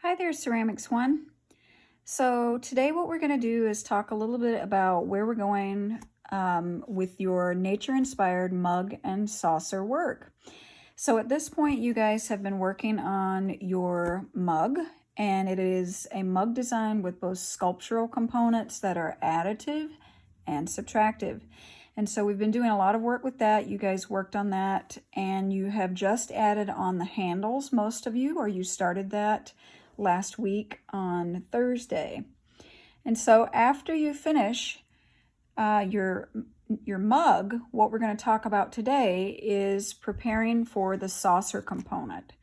Hi there, Ceramics One. So today what we're going to do is talk a little bit about where we're going with your nature-inspired mug and saucer work. So at this point, you guys have been working on your mug, and it is a mug design with both sculptural components that are additive and subtractive. And so we've been doing a lot of work with that. You guys worked on that, and you have just added on the handles, most of you, or you started that last week on Thursday. And so after you finish your mug, what we're going to talk about today is preparing for the saucer component.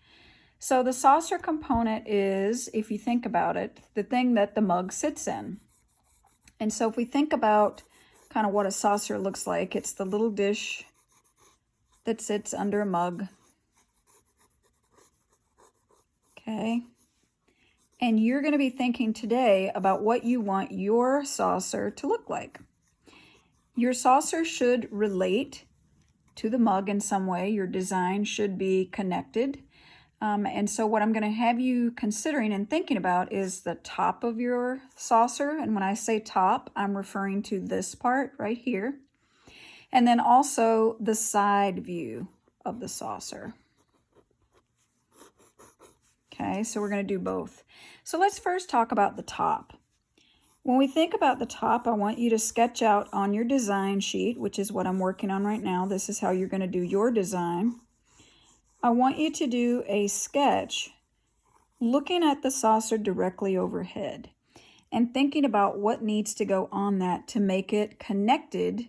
So the saucer component is, if you think about it, the thing that the mug sits in. And so if we think about kind of what a saucer looks like, it's the little dish that sits under a mug. Okay. And you're going to be thinking today about what you want your saucer to look like. Your saucer should relate to the mug in some way. Your design should be connected. And so what I'm going to have you considering and thinking about is the top of your saucer. And when I say top, I'm referring to this part right here. And then also the side view of the saucer. Okay, so we're going to do both. So let's first talk about the top. When we think about the top, I want you to sketch out on your design sheet, which is what I'm working on right now. This is how you're going to do your design. I want you to do a sketch looking at the saucer directly overhead and thinking about what needs to go on that to make it connected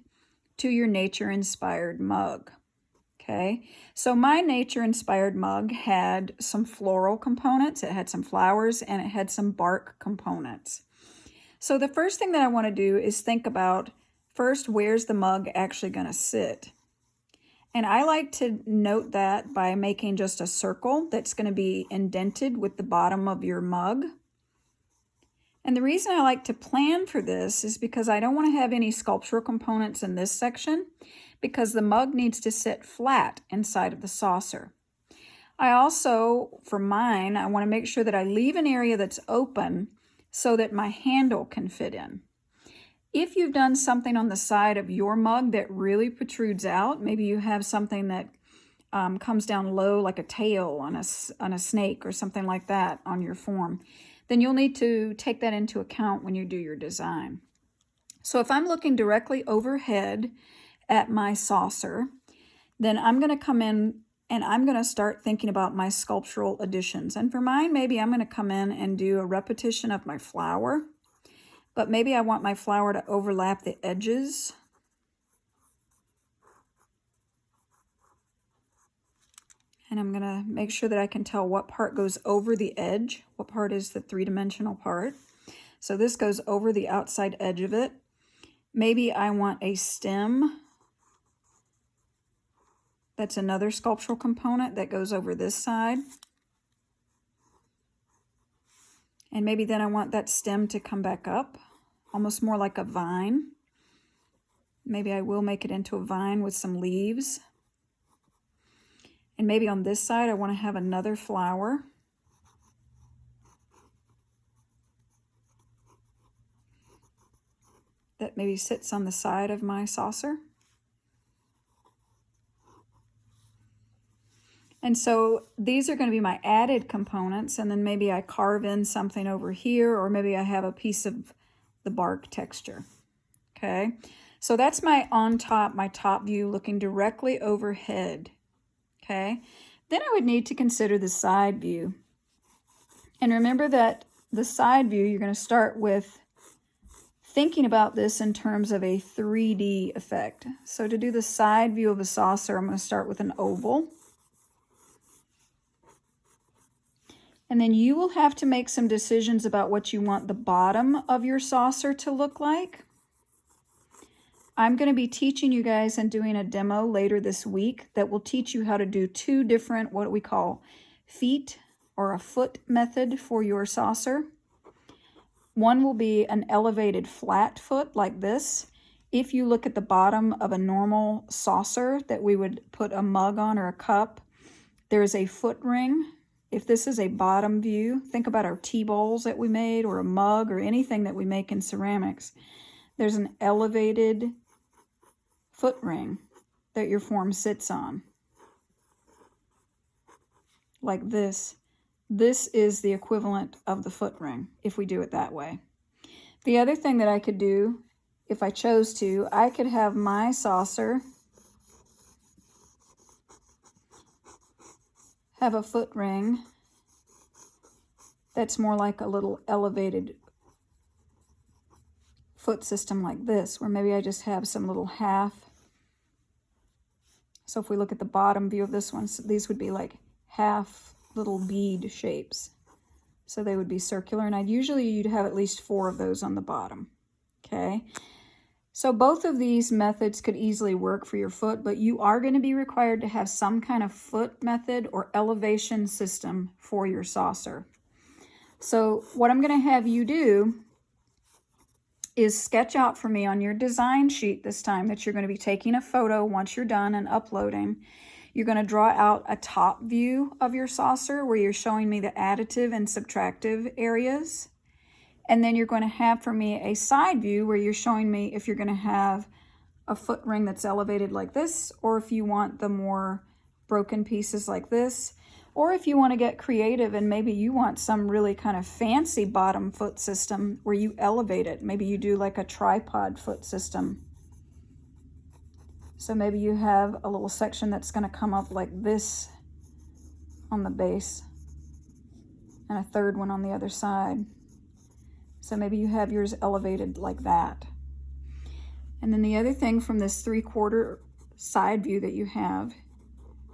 to your nature-inspired mug. Okay, so my nature-inspired mug had some floral components, it had some flowers, and it had some bark components. So the first thing that I want to do is think about, first, where's the mug actually going to sit? And I like to note that by making just a circle that's going to be indented with the bottom of your mug. And the reason I like to plan for this is because I don't want to have any sculptural components in this section, because the mug needs to sit flat inside of the saucer. I also, for mine, I want to make sure that I leave an area that's open so that my handle can fit in. If you've done something on the side of your mug that really protrudes out, maybe you have something that comes down low like a tail on a snake or something like that on your form, then you'll need to take that into account when you do your design. So if I'm looking directly overhead at my saucer, then I'm going to come in and I'm going to start thinking about my sculptural additions. And for mine, maybe I'm going to come in and do a repetition of my flower, but maybe I want my flower to overlap the edges. And I'm going to make sure that I can tell what part goes over the edge, what part is the three-dimensional part. So this goes over the outside edge of it. Maybe I want a stem. That's another sculptural component that goes over this side. And maybe then I want that stem to come back up, almost more like a vine. Maybe I will make it into a vine with some leaves. And maybe on this side, I want to have another flower. That maybe sits on the side of my saucer. And so these are going to be my added components, and then maybe I carve in something over here, or maybe I have a piece of the bark texture. Okay, so that's my on top, my top view looking directly overhead. Okay, then I would need to consider the side view. And remember that the side view, you're going to start with thinking about this in terms of a 3D effect. So to do the side view of a saucer, I'm going to start with an oval. And then you will have to make some decisions about what you want the bottom of your saucer to look like. I'm going to be teaching you guys and doing a demo later this week that will teach you how to do two different, what we call feet or a foot method for your saucer. One will be an elevated flat foot like this. If you look at the bottom of a normal saucer that we would put a mug on or a cup, there's a foot ring if this is a bottom view, think about our tea bowls that we made, or a mug, or anything that we make in ceramics. There's an elevated foot ring that your form sits on. Like this. This is the equivalent of the foot ring if we do it that way. The other thing that I could do, if I chose to, I could have my saucer have a foot ring that's more like a little elevated foot system like this, where maybe I just have some little half. So if we look at the bottom view of this one, so these would be like half little bead shapes. So they would be circular, and you'd have at least 4 of those on the bottom. Okay. So both of these methods could easily work for your foot, but you are going to be required to have some kind of foot method or elevation system for your saucer. So what I'm going to have you do is sketch out for me on your design sheet this time that you're going to be taking a photo once you're done and uploading. You're going to draw out a top view of your saucer where you're showing me the additive and subtractive areas. And then you're going to have for me a side view where you're showing me if you're going to have a foot ring that's elevated like this, or if you want the more broken pieces like this, or if you want to get creative and maybe you want some really kind of fancy bottom foot system where you elevate it. Maybe you do like a tripod foot system. So maybe you have a little section that's going to come up like this on the base and a third one on the other side. So maybe you have yours elevated like that. And then the other thing from this 3/4 side view that you have,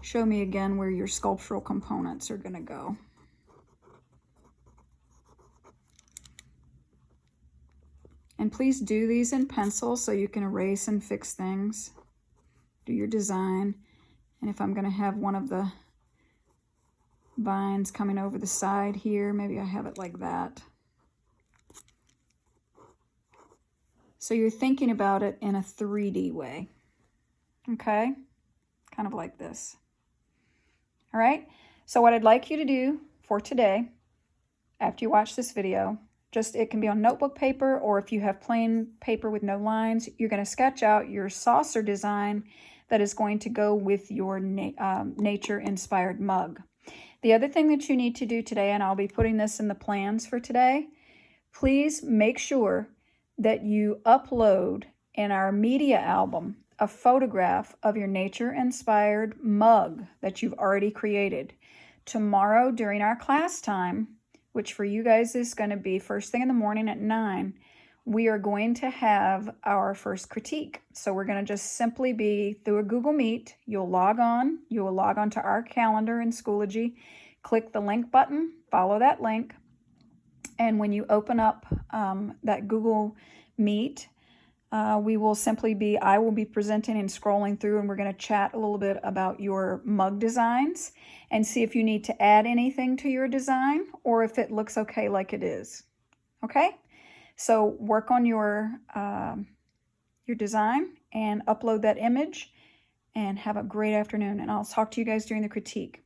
show me again where your sculptural components are going to go. And please do these in pencil so you can erase and fix things. Do your design. And if I'm going to have one of the vines coming over the side here, maybe I have it like that. So you're thinking about it in a 3D way. Okay? Kind of like this. All right? So what I'd like you to do for today, after you watch this video, it can be on notebook paper, or if you have plain paper with no lines, you're going to sketch out your saucer design that is going to go with your nature-inspired mug. The other thing that you need to do today, and I'll be putting this in the plans for today, please make sure that you upload in our media album a photograph of your nature-inspired mug that you've already created. Tomorrow during our class time, which for you guys is going to be first thing in the morning at 9, we are going to have our first critique. So we're going to just simply be through a Google Meet. You will log on to our calendar in Schoology, click the link button, follow that link, and when you open up that Google Meet, I will be presenting and scrolling through, and we're going to chat a little bit about your mug designs and see if you need to add anything to your design or if it looks okay like it is. Okay? So work on your design and upload that image, and have a great afternoon. And I'll talk to you guys during the critique.